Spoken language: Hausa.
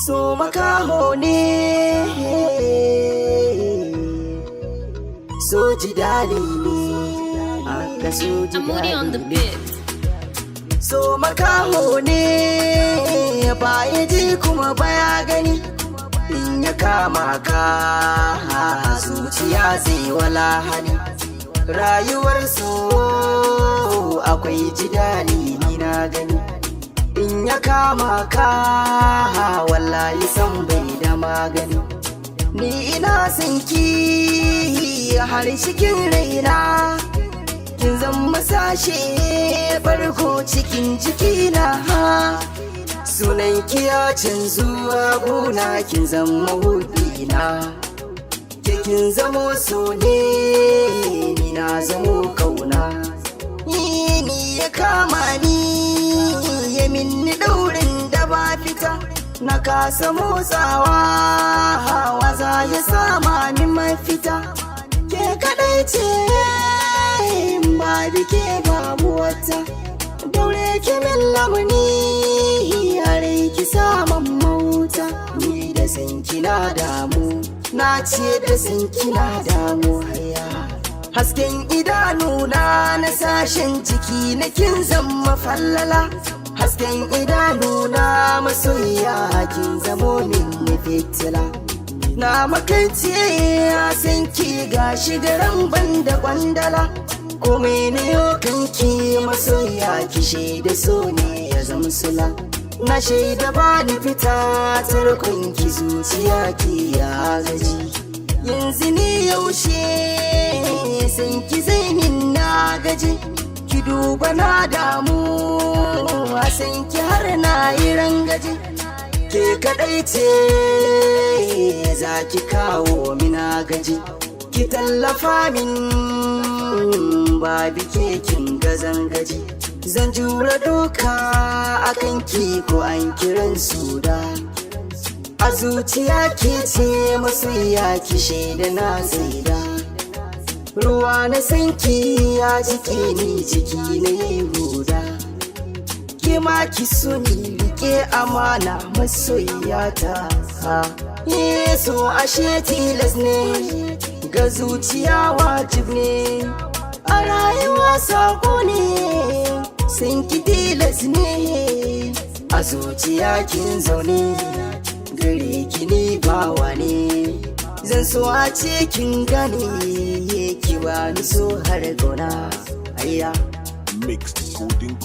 so makaho ne, so jidali ne, aka so jidali ne. So makaho ne, baya ji kuma baya gani, in ya kama ka zuciya zai walahani. Rayuwar so akwai jidali ni na gani, in ya kama ka wallahi san bai da magani. Ni ina son ki har cikin raina, kin zama sashe farko cikin cikina. Sunan ki ya canzuwa gona, kin zama hudina, kin zamo so ne, ni na zamo kauna. Ni ya kama ni ya minni daurin da ba fita, na kasa motsawa waza ya sama ni mafita. Ke kadai ce ba bike babu wata, daure ki min lamuni yare ki saman mauta. Ni da san kina damu, na ce da san kina damu haya. Hasken idanuna na sashen ciki na kin zama fallala, hasken idanuna masoyiya kin zamo min fitila. Na makance a san ki gashi garan banda kwandala, komai na yau kanki masoyiya ki shaida so ne ya zamsula. Na shaida ba ni fita tarkon ki zuciya ki ya gaji. Yanzu ni yaushe san ki zai min na gaji, ki duba na damu a san ki har na yi rangaji. Ke kadai ce za ki kawo mina gaji, ki tallafa min ba bike kin gazan gaji. Zan jura doka akan ki ko an kiran su da, a zuciya ke ce masoyiya ki shaida na zaida. Ruwa na sanki ya jike ni jiki na yi huda, ke ma ki so ni rike amana masoyiya ta. Yeso ashe tilas ne ga zuciya wajib ne, a rayuwa sako ne san ki tilas ne. A zuciya kin zaune gare ki ni bawa ne, zan so a ce kin gane ki ba ni so har gona. Ayya mixed coding.